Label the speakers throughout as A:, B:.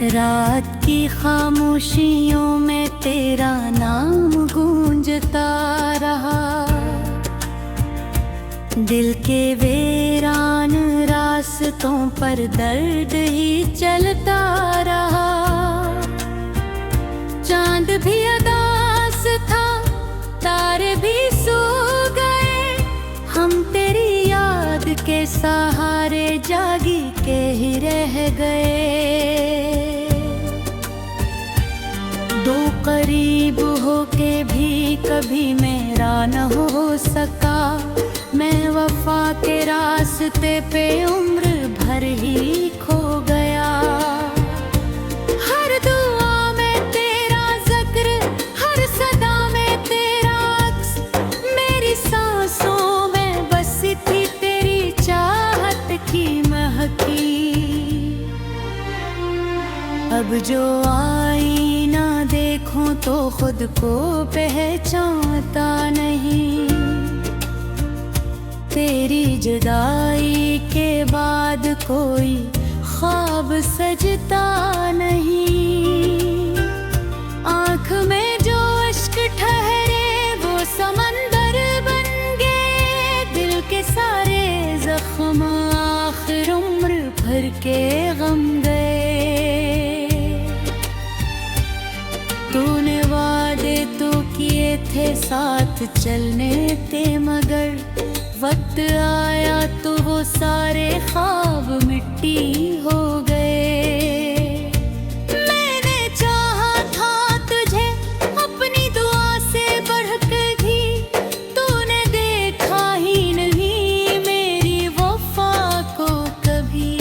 A: रात की खामोशियों में तेरा नाम गूंजता रहा। दिल के वीरान रास्तों पर दर्द ही चलता रहा। चांद भी उदास था, तारे भी सो गए, हम तेरी याद के सहारे जागी के ही रह गए। दो करीब होके भी कभी मेरा न हो सका, मैं वफा के रास्ते पे उम्र भर ही खो गया। हर दुआ में तेरा जिक्र, हर सदा में तेरा अक्स, मेरी सांसों में बसी थी तेरी चाहत की महकी। अब जो आईना देखूं तो खुद को पहचानता नहीं। तेरी जुदाई के बाद कोई ख्वाब सजता नहीं। आँख में जो अश्क ठहरे वो समंदर बन गए। दिल के सारे जख्म आखिर उम्र भर के गम गए। तूने वादे तो किए थे साथ चलने थे, मगर वक्त आया तो वो सारे ख्वाब मिट्टी हो गए। मैंने चाहा था तुझे अपनी दुआ से बढ़कर भी, तूने देखा ही नहीं मेरी वफा को कभी।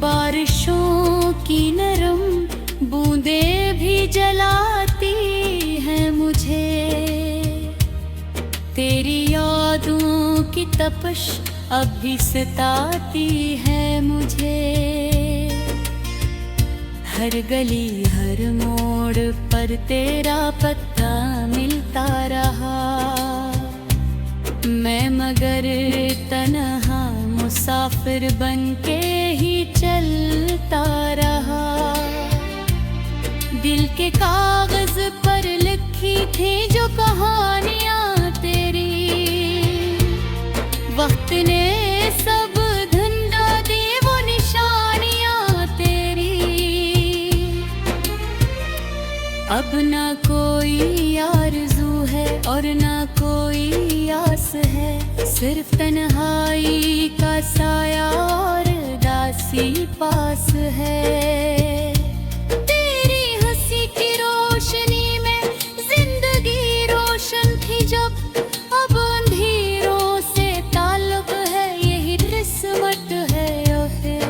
A: बारिशों की नरम बूंदें भी जलाती हैं मुझे। तेरी यादों की तपश अब भी सताती है मुझे। हर गली हर मोड़ पर तेरा पत्ता मिलता रहा। मैं मगर तन्हा मुसाफिर बन के ही चलता रहा। दिल के कागज पर लिखी थी जो कहानियां तेरी, वक्त ने सब धुंधा दी वो निशानियां तेरी। अब ना कोई आरज़ू है और ना कोई आस है, सिर्फ तन्हाई का साया और दासी पास है। तेरी हंसी की रोशनी में जिंदगी रोशन थी जब, अब अंधेरों से ताल्लुक है यही किस्मत है या फिर।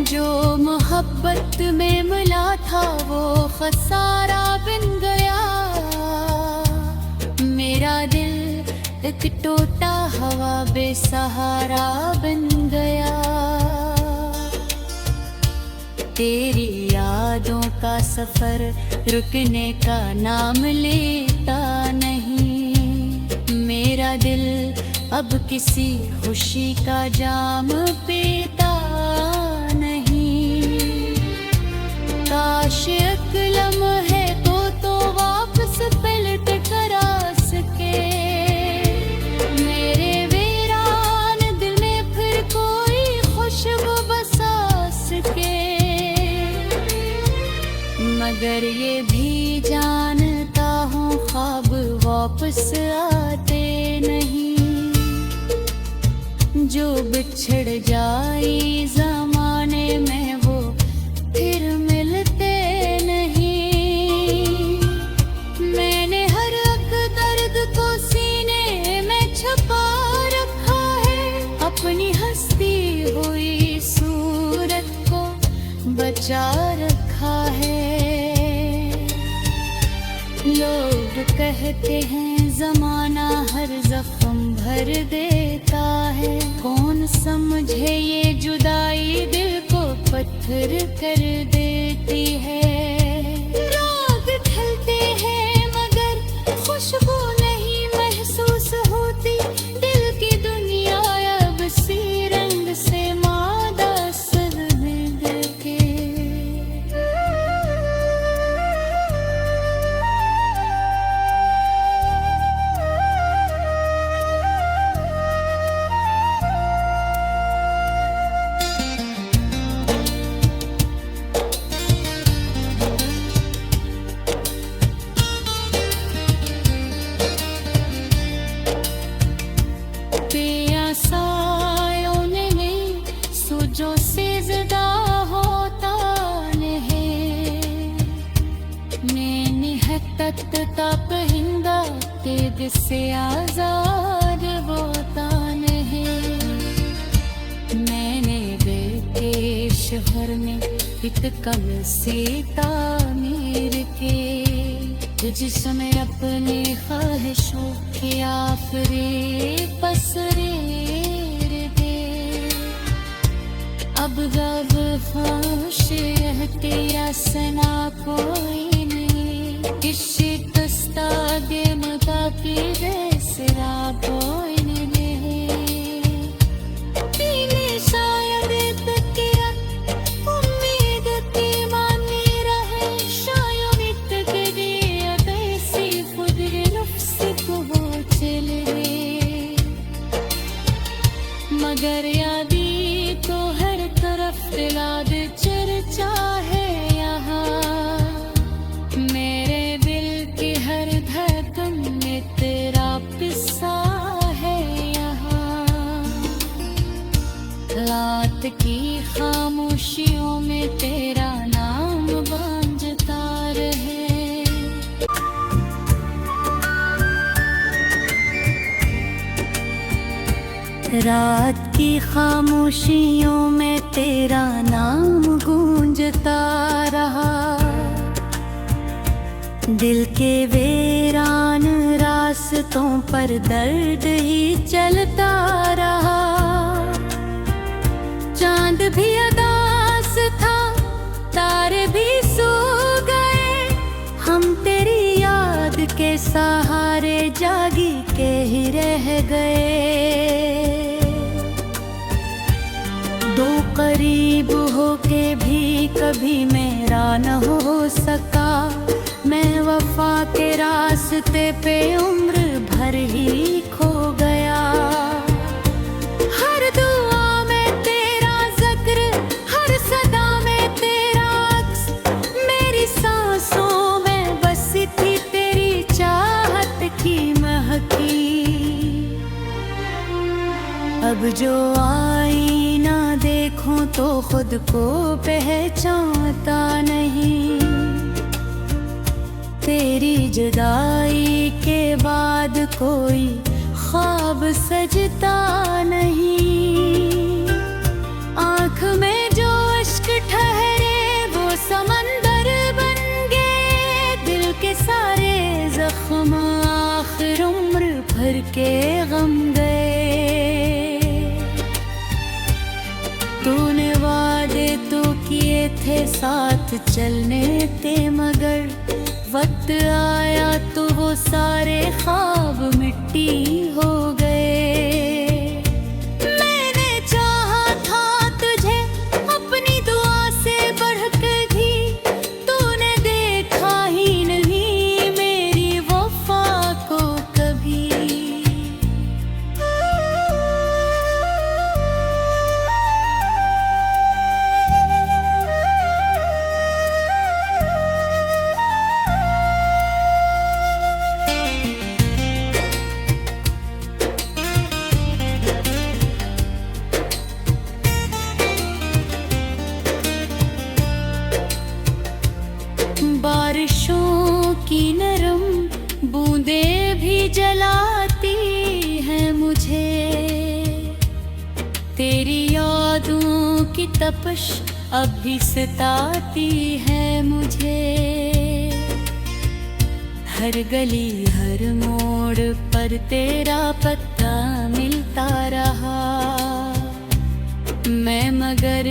A: जो मोहब्बत में मिला था वो खसारा बन गया। मेरा दिल एक टूटा हवा बेसहारा बन गया। तेरी यादों का सफर रुकने का नाम लेता नहीं। मेरा दिल अब किसी खुशी का जाम पीता काश एक लम्हे तो वापस पलट कर आ सके। मेरे वीरान दिल में फिर कोई खुशबू बसा सके। मगर ये भी जानता हूँ ख्वाब वापस आते नहीं। जो बिछड़ जाए ज़माने में वो फिर मिलते नहीं। मैंने हर एक दर्द को सीने में छुपा रखा है। लोग कहते हैं जमाना हर जख्म भर देता है, कौन समझे ये जुदाई दिल को पत्थर कर देती है। राग ढलते हैं मगर खुशबू नहीं महसूस होती, दिल की दुनिया अब सी रंग से मादा सदमे के। जो से ज़िदा होता नहीं, मैंने है तत्ता पहिंदा तेद से आज़ाद बोता नहीं। मैंने दिल के शहर में एक कम से तामीर के, जिसमें अपने ख्वाहिशों के आखिरी पसरे अब गब खामोश तेरा सना कोई नहीं, किसी दस्ता दे मुताकी बेसरा कोई नहीं। पीने शायद तकिया उम्मीद की मानी रहे, शायद मिट गई कैसी खुद नफ्स को वो चल रहे, मगर यादी तो हर तरफ दिलाद चर्चा है यहाँ। मेरे दिल की हर धड़कन में तेरा किस्सा है यहाँ। रात की खामोशियों में तेरा नाम बांझता रहे। रात की खामोशियों में तेरा नाम गूंजता रहा, दिल के वीरान रास्तों पर दर्द ही चलता रहा। चांद भी अदास था, तारे भी सो गए, हम तेरी याद के सहारे जागी के ही रह गए। दो करीब होके भी कभी मेरा न हो सका, मैं वफा के रास्ते पे उम्र भर ही खो गया। हर दुआ में तेरा जिक्र, हर सदा में तेरा अक्स, मेरी सांसों में बसी थी तेरी चाहत की महकी। अब जो आईना देखूं तो खुद को पहचानता नहीं, तेरी जुदाई के बाद कोई ख्वाब सजता नहीं। आँख में जो अश्क ठहरे वो समंदर बन गए, दिल के सारे जख्म आखिर उम्र भर के गम गए। तूने वादे तो किए थे साथ चलने थे, मगर वक्त आया तो वो सारे ख्वाब मिट्टी हो गए। मैंने चाहा था तुझे अपनी दुआ से बढ़कर भी, तूने देखा ही नहीं मेरी वफा को कभी। बारिशों की नरम बूंदें भी जलाती हैं मुझे, तेरी यादों की तपश अब भी सताती है मुझे। हर गली हर मोड़ पर तेरा पत्ता मिलता रहा। मैं मगर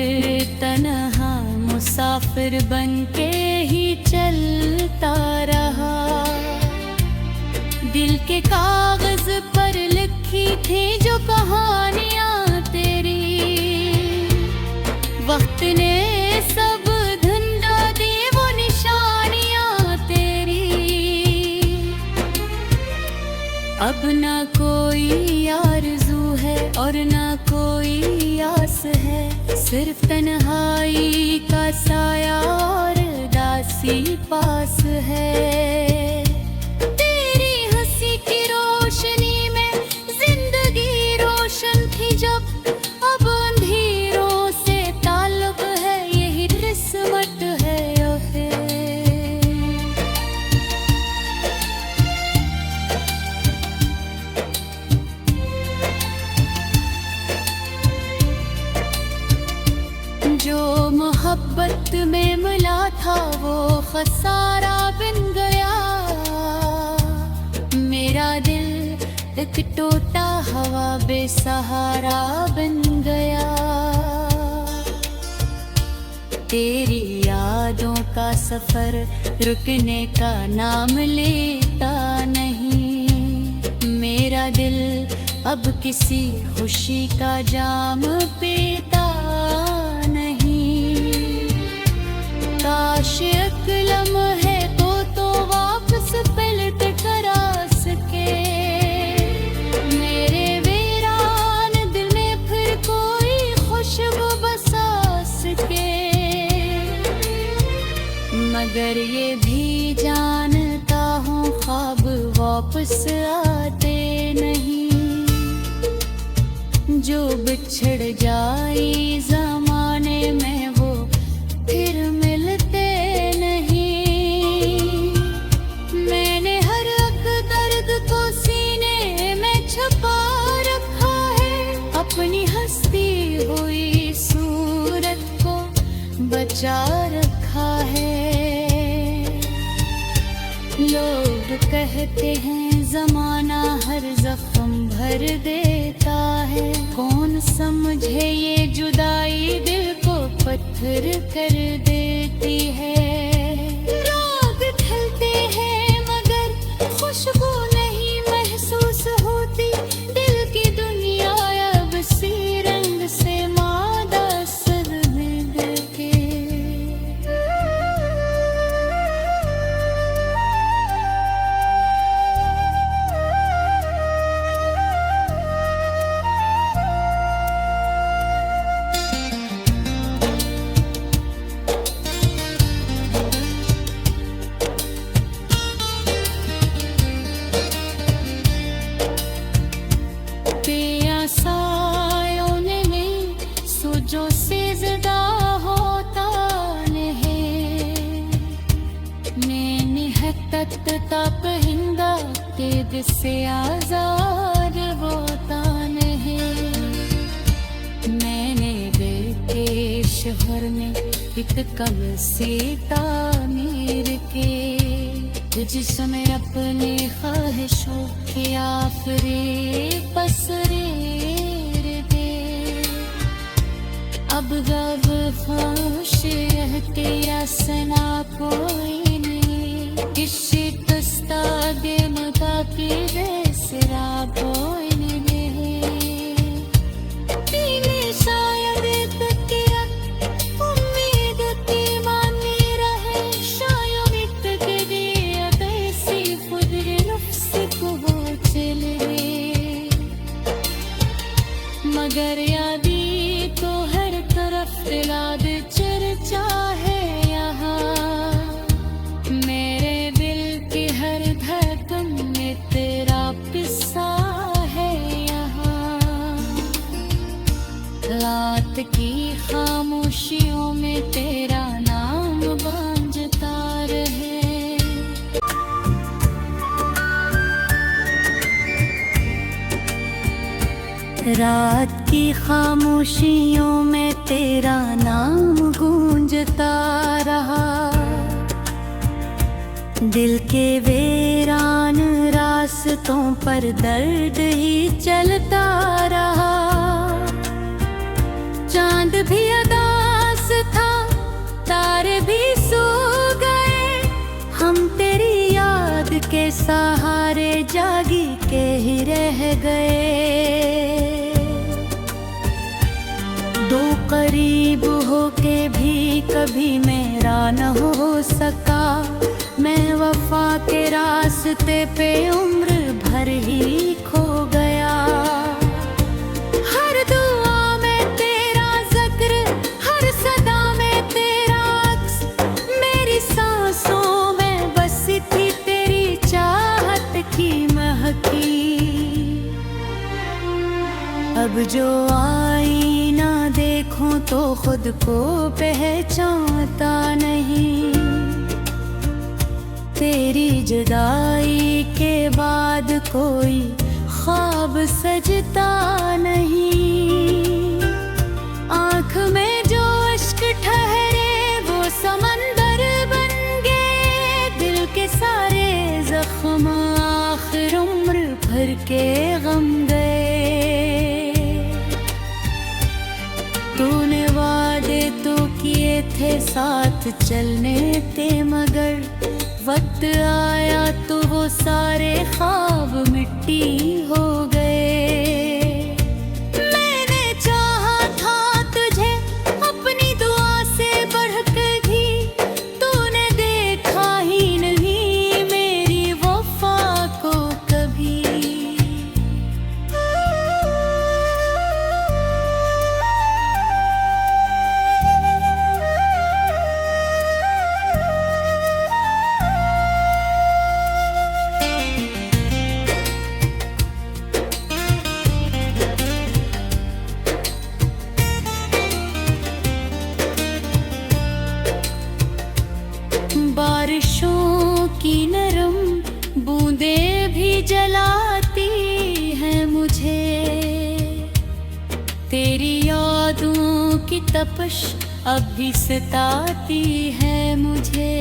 A: तन्हा मुसाफिर बन के ही चलता रहा। दिल के कागज पर लिखी थी जो कहानियाँ तेरी, वक्त ने सब धुंधला दी वो निशानियाँ तेरी। अब ना कोई आरज़ू है और ना कोई आस है, सिर्फ तन्हाई का साया और दासी पास है। तेरी हंसी की रोशनी में जिंदगी रोशन थी जब, अब अंधेरों से ताल्लुक है यही किस्मत है या फिर। जो मोहब्बत में मिला था वो खसारा बन गया। मेरा दिल एक टूटा हवा बेसहारा बन गया। तेरी यादों का सफर रुकने का नाम लेता नहीं। मेरा दिल अब किसी खुशी का जाम पीता नहीं। काश एक लम्हे तो वापस पलट कर आ सके। मेरे वीरान दिल में फिर कोई खुशबू बसा सके। मगर ये भी जानता हूँ ख्वाब वापस आते नहीं। जो बिछड़ जाए ज़माने में वो फिर मिलते नहीं। मैंने हर एक दर्द को सीने में छुपा रखा है। अपनी हंसती हुई सूरत को बचा रखा है। लोग कहते हैं ज़माना हर जख्म भर देता है। कौन समझे ये जुदाई दिल को पत्थर कर देती है। राग ढलते हैं मगर खुशबू नहीं महसूस होती। दिल की दुनिया अब सी रंग से मादा सर में के। जो से ज़दा होता नहीं। मैंने हत्त तपहिंदा तेद से आज़ाद होता नहीं। मैंने दिल के शहर में एक कम से तामीर के जिसमें अपने ख्वाहिशों के आफरे पसरे दे। अब गब खामोश है तेरा सना कोई नहीं। किसी तस्ता दे मता की बेसरा कोई नहीं। तीने शायद तकिया उम्मीद की मानी रहे। शायद इत के दिया कैसी खुदरे नफ्स को वो चले। मगर यादी तो हर तरफ दिलाद चर्चा है यहाँ। मेरे दिल की हर धड़कन में तेरा किस्सा है यहाँ। रात की खामोशियों में तेरा नाम बांझता रहे। रात की खामोशियों में तेरा नाम गूंजता रहा। दिल के वेरा रास्तों पर दर्द ही चलता रहा। चांद भी उदास था, तारे भी सो गए, हम तेरी याद के सहारे जागी के ही रह गए। दो करीब होके भी कभी मेरा न हो सका, मैं वफा के रास्ते पे उम्र भर ही खो गया। हर दुआ में तेरा जिक्र, हर सदा में तेरा अक्स, मेरी सांसों में बसी थी तेरी चाहत की महकी। अब जो आईना देखूं तो खुद को पहचानता नहीं। तेरी जुदाई के बाद कोई ख्वाब सजता नहीं। आँख में जो अश्क ठहरे वो समंदर बन गए, दिल के सारे जख्म आखिर उम्र भर के गम गए। तूने वादे तो किए थे साथ चलने थे, मगर वक्त आया तो वो सारे ख्वाब मिट्टी हो गए। मैंने चाहा था तुझे अपनी दुआ से बढ़कर भी, तूने देखा ही नहीं मेरी वफा को कभी। बारिशों की नरम बूंदें भी जलाती हैं मुझे, तेरी यादों की तपश अब भी सताती है मुझे।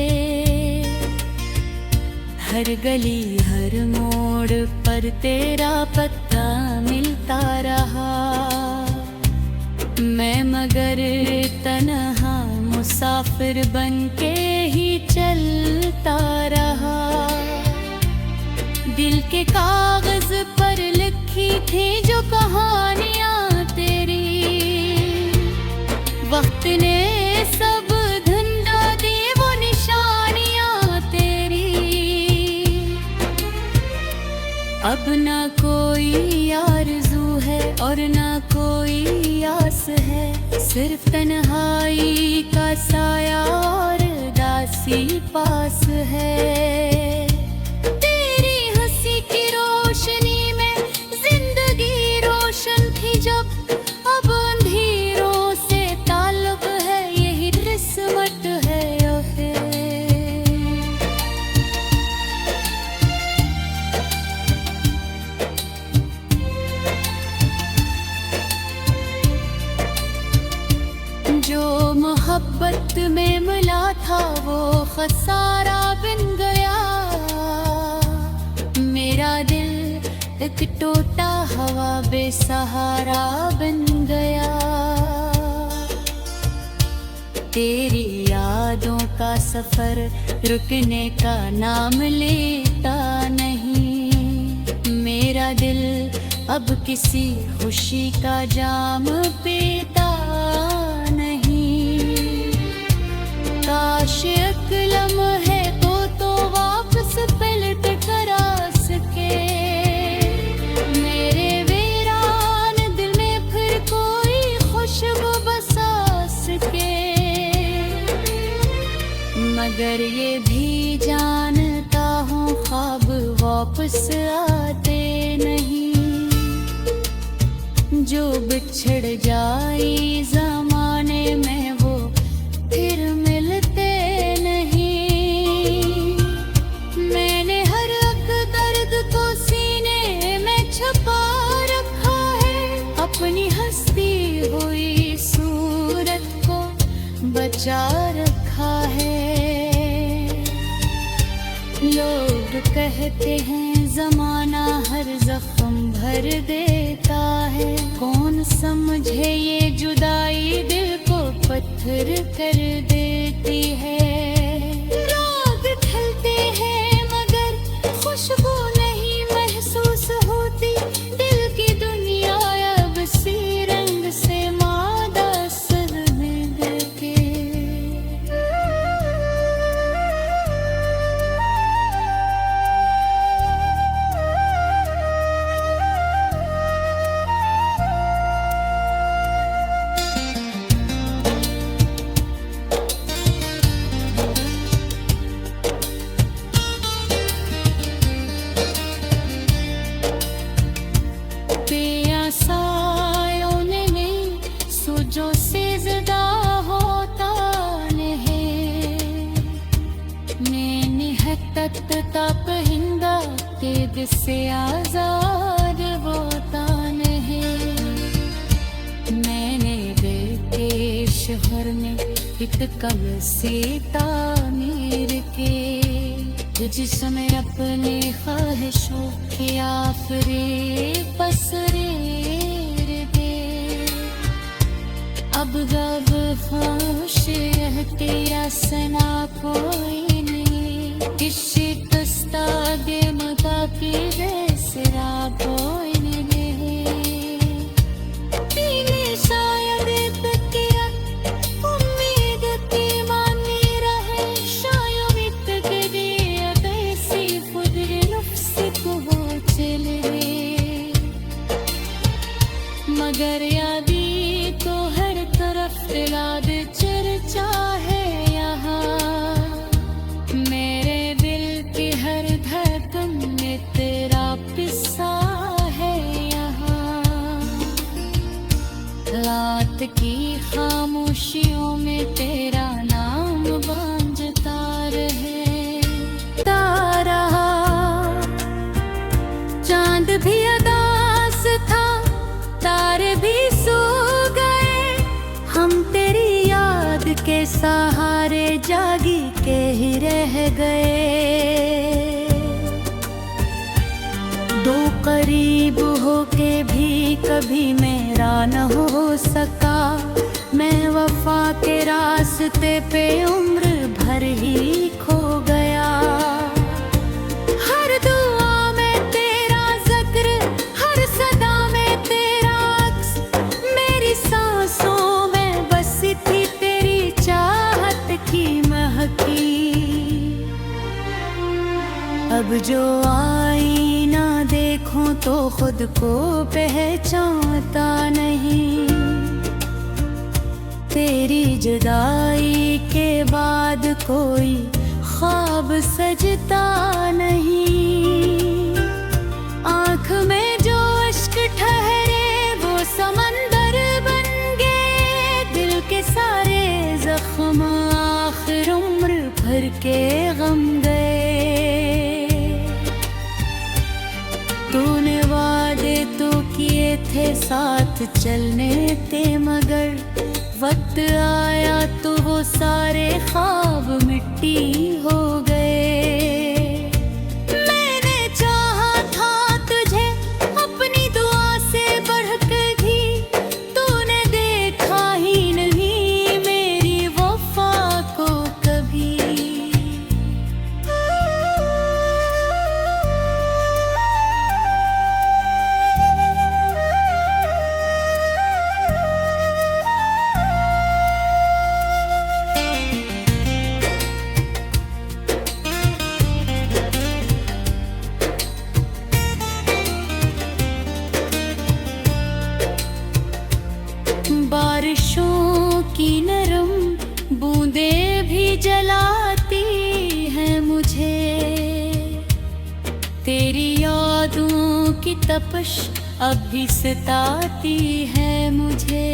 A: हर गली हर मोड़ पर तेरा पत्ता मिलता रहा, मैं मगर तन्हा मुसाफिर बन के ही चलता रहा। दिल के कागज पर लिखी थी जो कहानियां तेरी, वक्त ने सब धुंधा दी वो निशानियां तेरी। अब ना कोई आरज़ू है और ना कोई आस है, सिर्फ तन्हाई का साया और दासी पास है। तेरी हंसी की रोशनी में जिंदगी रोशन थी जब, अब अंधेरों से ताल्लुक है यही किस्मत है या फिर। जो मोहब्बत में मिला था वो खसारा बन गया, मेरा दिल एक टूटा हवा बेसहारा बन गया। तेरी यादों का सफर रुकने का नाम लेता नहीं, मेरा दिल अब किसी खुशी का जाम पीता नहीं। काश एक लम्हे तो वापस पलट कर आ सके, मेरे वीरान दिल में फिर कोई खुशबू बसा सके। मगर ये भी जानता हूँ ख्वाब वापस आते नहीं, जो बिछड़ जाए ज़माने में वो फिर मिलते नहीं। मैंने हर एक दर्द को सीने में छुपा रखा है, अपनी हंसती हुई सूरत को बचा रखा है। लोग कहते हैं ज़माना भर देता है। कौन समझे ये जुदाई दिल को पत्थर कर देती है। राग ढलते हैं मगर खुशबू नहीं महसूस होती। दिल की दुनिया अब सी रंग से मादा सदमे देके। जो से ज़िदा होता नहीं मैंने है तत्ता पहिंदा कैद से आज़ाद होता नहीं। मैंने दिल के शहर में एक कम से तामीर के जिसमें अपने ख्वाहिशों के आफरे पसरे अब गब खामोश तेरा सना कोई नहीं। किसी दस्ता दे मता की बेसरा कोई नहीं। पीने शायद तकिया उम्मीद की मानी रहे। शायद के दिया कैसी खुद लफ्ज़ को चल रहे मगर यादी तो हर तरफ दिलाद चर्चा है यहाँ। मेरे दिल की हर धड़कन में तेरा किस्सा है यहाँ। रात की खामोशियों में तेरा नाम बांझता रहे। तारा चांद भी अदास था तारे भी सो गए। हम तेरी याद के सहारे जागी के ही रह गए। दो करीब होके भी कभी मेरा न हो सका। मैं वफा के रास्ते पे उम्र भर ही खो गया। हर दुआ में तेरा जिक्र हर सदा में तेरा अक्स। मेरी सांसों में बसी थी तेरी चाहत की महकी। अब जो आईना देखूं तो खुद को पहचानता नहीं। तेरी जुदाई के बाद कोई ख्वाब सजता नहीं। आँख में जो अश्क ठहरे वो समंदर बन गए। दिल के सारे जख्म आखिर उम्र भर के गम गए। तूने वादे तो किए थे साथ चलने थे मगर वक्त आया तो वो सारे ख्वाब मिट्टी हो गए। मैंने चाहा था तुझे अपनी दुआ से बढ़कर भी। तूने देखा ही नहीं मेरी वफा को कभी। बारिशों की नरम बूंदें भी जलाती हैं मुझे। तेरी यादों की तपश अब भी सताती है मुझे।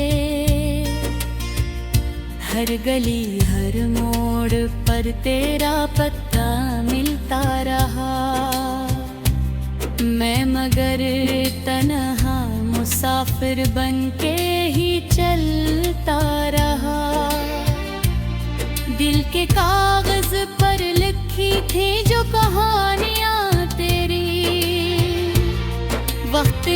A: हर गली हर मोड़ पर तेरा पत्ता मिलता रहा। मैं मगर तन्हा मुसाफिर बनके ही चलता रहा। दिल के कागज पर लिखी थी जो कहानियाँ तेरी वक्त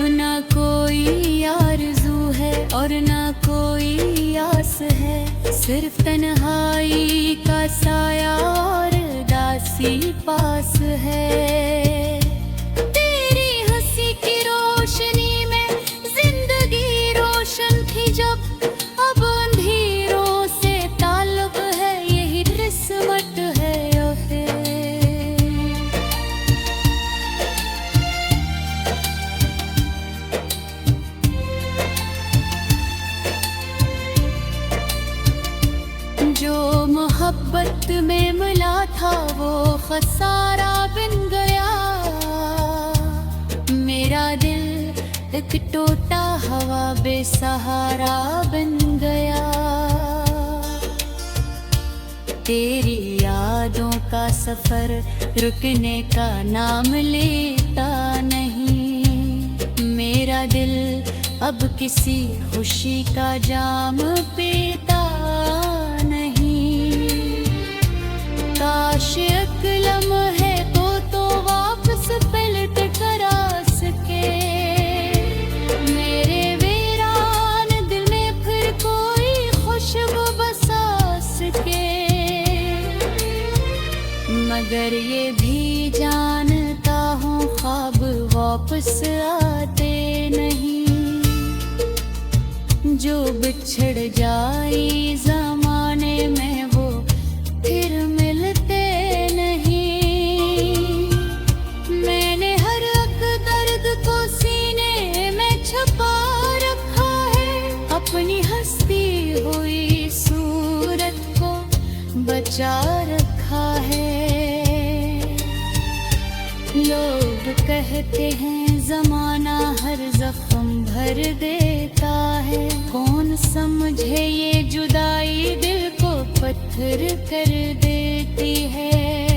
A: ना कोई आरज़ू है और ना कोई आस है, सिर्फ तन्हाई का साया और दासी पास है। तेरी हंसी की रोशनी में जिंदगी रोशन थी जब, अब अंधेरों से ताल्लुक है, यही किस्मत है ओहे। जो मोहब्बत में मिला था वो खसारा बन गया, मेरा दिल एक टूटा हवा बेसहारा बन गया। तेरी यादों का सफर रुकने का नाम लेता नहीं, मेरा दिल अब किसी खुशी का जाम पीता नहीं। काश एक लम्हे तो वापस पलट कर आ सके, मेरे वीरान दिल में फिर कोई खुशबू बसा सके। मगर ये भी जानता हूँ ख्वाब वापस आते नहीं, जो बिछड़ जाए ज़माने में वो फिर मिलते नहीं। मैंने हर एक दर्द को सीने में छुपा रखा है, अपनी हंसती हुई सूरत को बचा रखा है। लोग कहते हैं ज़माना हर जख्म भर देता है, कौन समझे ये जुदाई दिल को पत्थर कर देती है।